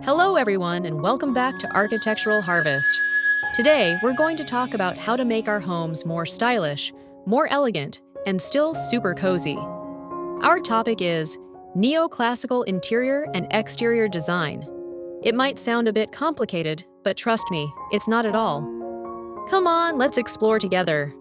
Hello everyone and welcome back to Architectural Harvest. Today we're going to talk about how to make our homes more stylish, more elegant, and still super cozy. Our topic is neoclassical interior and exterior design. It might sound a bit complicated, but trust me, it's not at all. Come on, let's explore together.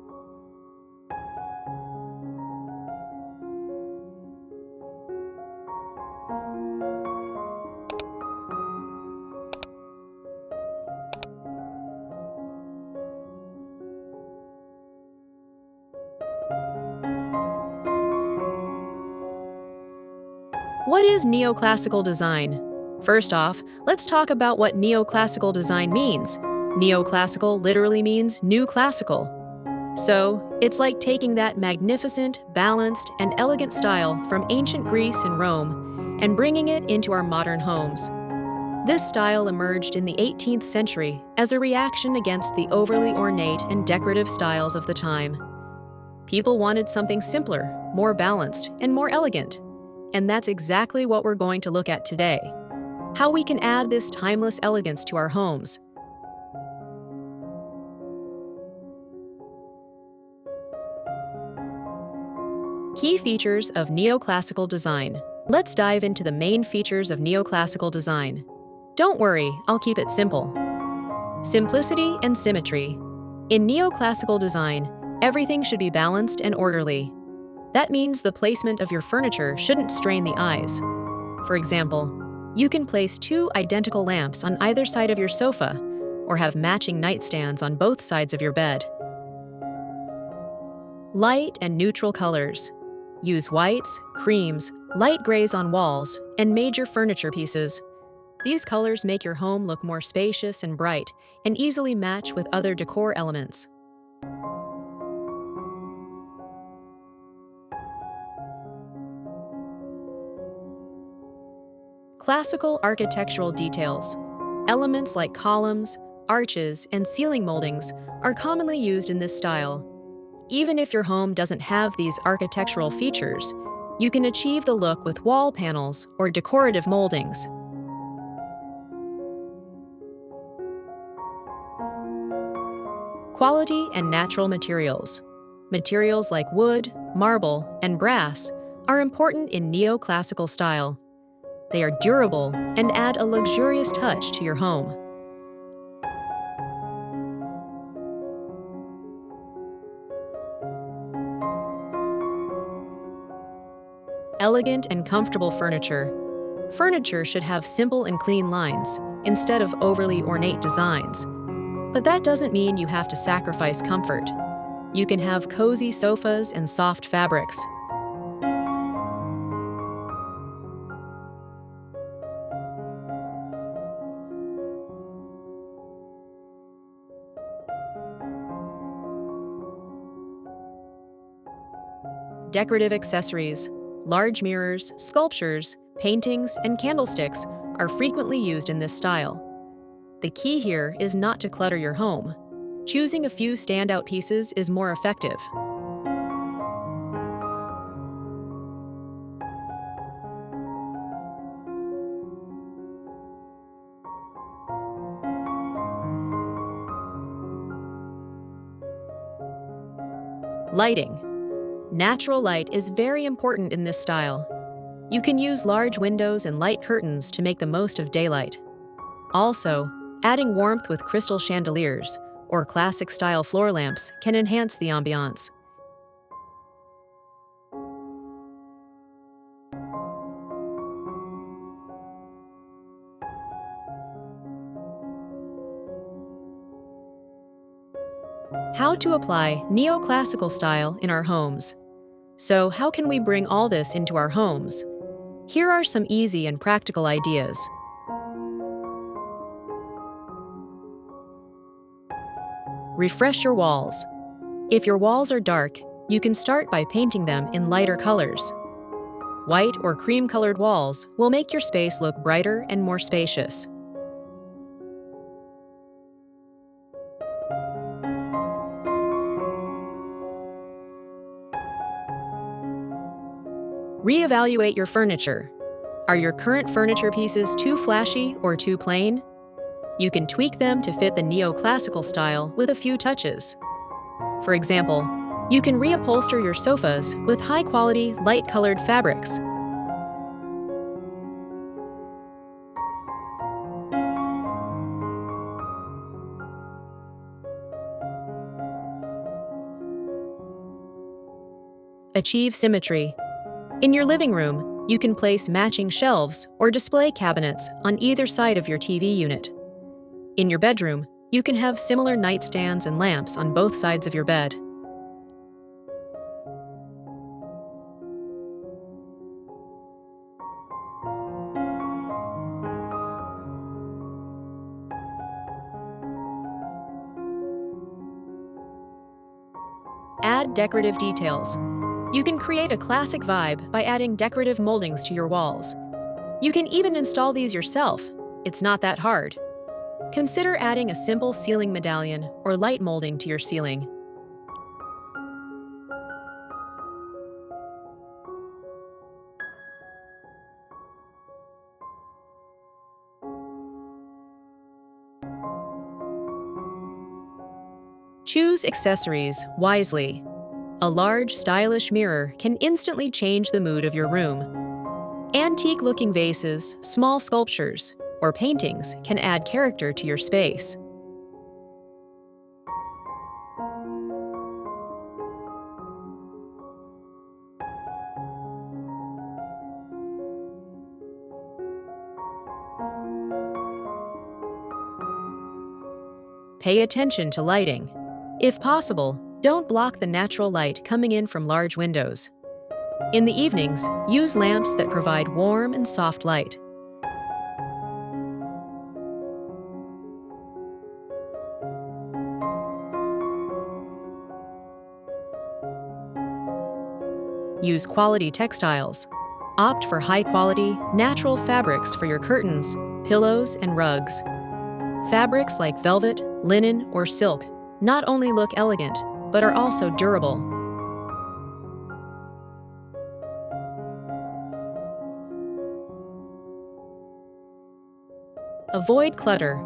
What is neoclassical design? First off, let's talk about what neoclassical design means. Neoclassical literally means new classical. So, it's like taking that magnificent, balanced, and elegant style from ancient Greece and Rome and bringing it into our modern homes. This style emerged in the 18th century as a reaction against the overly ornate and decorative styles of the time. People wanted something simpler, more balanced, and more elegant. And that's exactly what we're going to look at today. How we can add this timeless elegance to our homes. Key features of neoclassical design. Let's dive into the main features of neoclassical design. Don't worry, I'll keep it simple. Simplicity and symmetry. In neoclassical design, everything should be balanced and orderly. That means the placement of your furniture shouldn't strain the eyes. For example, you can place two identical lamps on either side of your sofa, or have matching nightstands on both sides of your bed. Light and neutral colors. Use whites, creams, light grays on walls, and major furniture pieces. These colors make your home look more spacious and bright, and easily match with other decor elements. Classical architectural details. Elements like columns, arches, and ceiling moldings are commonly used in this style. Even if your home doesn't have these architectural features, you can achieve the look with wall panels or decorative moldings. Quality and natural materials. Materials like wood, marble, and brass are important in neoclassical style. They are durable and add a luxurious touch to your home. Elegant and comfortable furniture. Furniture should have simple and clean lines instead of overly ornate designs. But that doesn't mean you have to sacrifice comfort. You can have cozy sofas and soft fabrics. Decorative accessories. Large mirrors, sculptures, paintings, and candlesticks are frequently used in this style. The key here is not to clutter your home. Choosing a few standout pieces is more effective. Lighting. Natural light is very important in this style. You can use large windows and light curtains to make the most of daylight. Also, adding warmth with crystal chandeliers or classic-style floor lamps can enhance the ambiance. How to apply neoclassical style in our homes. So, how can we bring all this into our homes? Here are some easy and practical ideas. Refresh your walls. If your walls are dark, you can start by painting them in lighter colors. White or cream-colored walls will make your space look brighter and more spacious. Reevaluate your furniture. Are your current furniture pieces too flashy or too plain? You can tweak them to fit the neoclassical style with a few touches. For example, you can reupholster your sofas with high-quality, light-colored fabrics. Achieve symmetry. In your living room, you can place matching shelves or display cabinets on either side of your TV unit. In your bedroom, you can have similar nightstands and lamps on both sides of your bed. Add decorative details. You can create a classic vibe by adding decorative moldings to your walls. You can even install these yourself. It's not that hard. Consider adding a simple ceiling medallion or light molding to your ceiling. Choose accessories wisely. A large, stylish mirror can instantly change the mood of your room. Antique-looking vases, small sculptures, or paintings can add character to your space. Pay attention to lighting. If possible, don't block the natural light coming in from large windows. In the evenings, use lamps that provide warm and soft light. Use quality textiles. Opt for high-quality, natural fabrics for your curtains, pillows, and rugs. Fabrics like velvet, linen, or silk not only look elegant, but are also durable. Avoid clutter.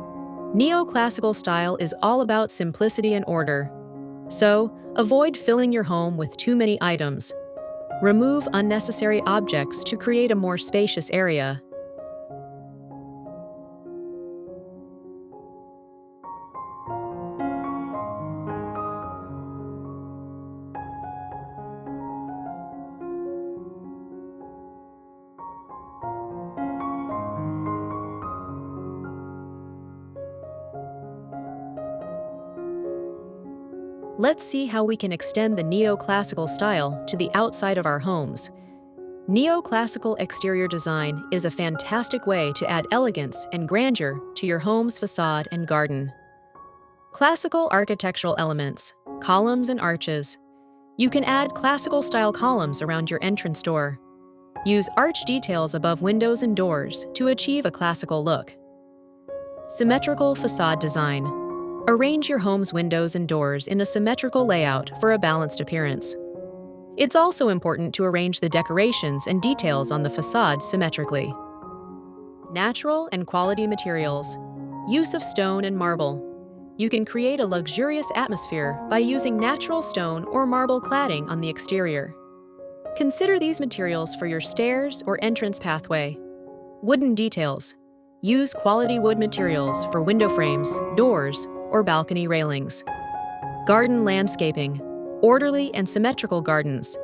Neoclassical style is all about simplicity and order. So, avoid filling your home with too many items. Remove unnecessary objects to create a more spacious area. Let's see how we can extend the neoclassical style to the outside of our homes. Neoclassical exterior design is a fantastic way to add elegance and grandeur to your home's facade and garden. Classical architectural elements, columns and arches. You can add classical-style columns around your entrance door. Use arch details above windows and doors to achieve a classical look. Symmetrical facade design. Arrange your home's windows and doors in a symmetrical layout for a balanced appearance. It's also important to arrange the decorations and details on the facade symmetrically. Natural and quality materials. Use of stone and marble. You can create a luxurious atmosphere by using natural stone or marble cladding on the exterior. Consider these materials for your stairs or entrance pathway. Wooden details. Use quality wood materials for window frames, doors, or balcony railings. Garden landscaping. Orderly and symmetrical gardens.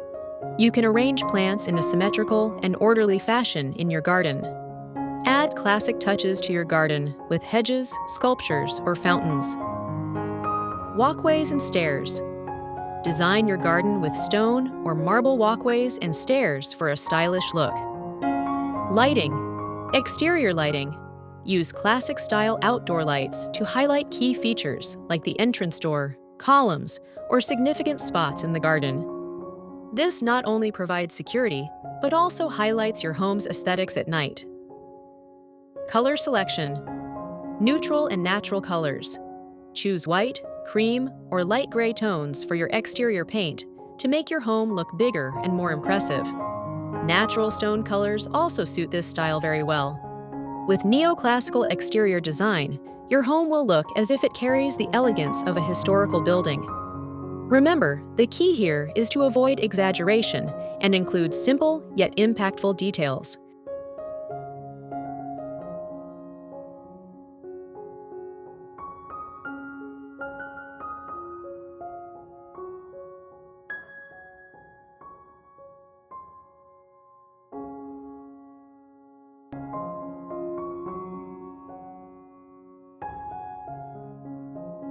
You can arrange plants in a symmetrical and orderly fashion in your garden. Add classic touches to your garden with hedges, sculptures, or fountains. Walkways and stairs. Design your garden with stone or marble walkways and stairs for a stylish look. Lighting. Exterior lighting. Use classic-style outdoor lights to highlight key features like the entrance door, columns, or significant spots in the garden. This not only provides security, but also highlights your home's aesthetics at night. Color selection. Neutral and natural colors. Choose white, cream, or light gray tones for your exterior paint to make your home look bigger and more impressive. Natural stone colors also suit this style very well. With neoclassical exterior design, your home will look as if it carries the elegance of a historical building. Remember, the key here is to avoid exaggeration and include simple yet impactful details.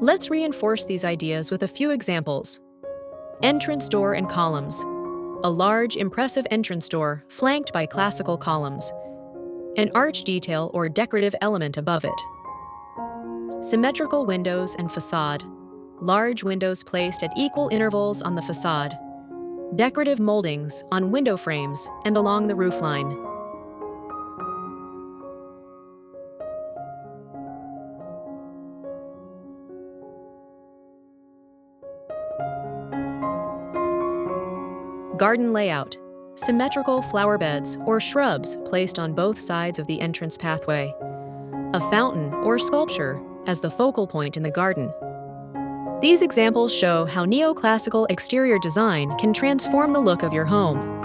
Let's reinforce these ideas with a few examples. Entrance door and columns. A large, impressive entrance door flanked by classical columns. An arch detail or decorative element above it. Symmetrical windows and facade. Large windows placed at equal intervals on the facade. Decorative moldings on window frames and along the roofline. Garden layout. Symmetrical flower beds or shrubs placed on both sides of the entrance pathway. A fountain or sculpture as the focal point in the garden. These examples show how neoclassical exterior design can transform the look of your home.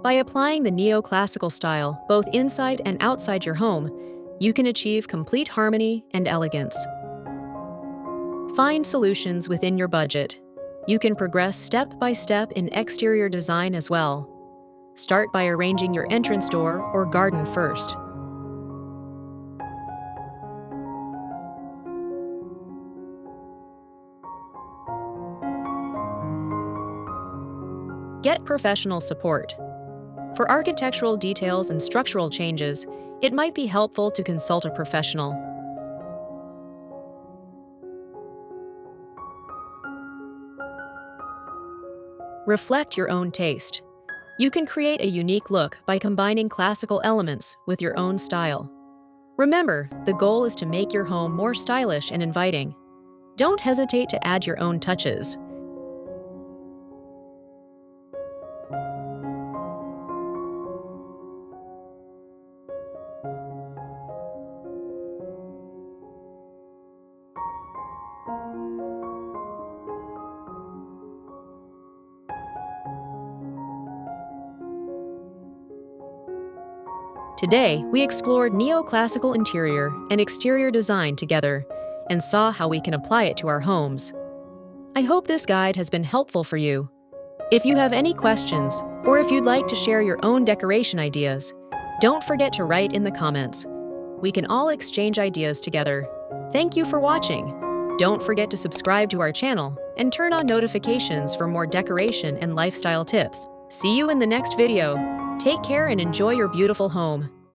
By applying the neoclassical style both inside and outside your home, you can achieve complete harmony and elegance. Find solutions within your budget. You can progress step by step in exterior design as well. Start by arranging your entrance door or garden first. Get professional support. For architectural details and structural changes, it might be helpful to consult a professional. Reflect your own taste. You can create a unique look by combining classical elements with your own style. Remember, the goal is to make your home more stylish and inviting. Don't hesitate to add your own touches. Today, we explored neoclassical interior and exterior design together and saw how we can apply it to our homes. I hope this guide has been helpful for you. If you have any questions, or if you'd like to share your own decoration ideas, don't forget to write in the comments. We can all exchange ideas together. Thank you for watching. Don't forget to subscribe to our channel and turn on notifications for more decoration and lifestyle tips. See you in the next video. Take care and enjoy your beautiful home.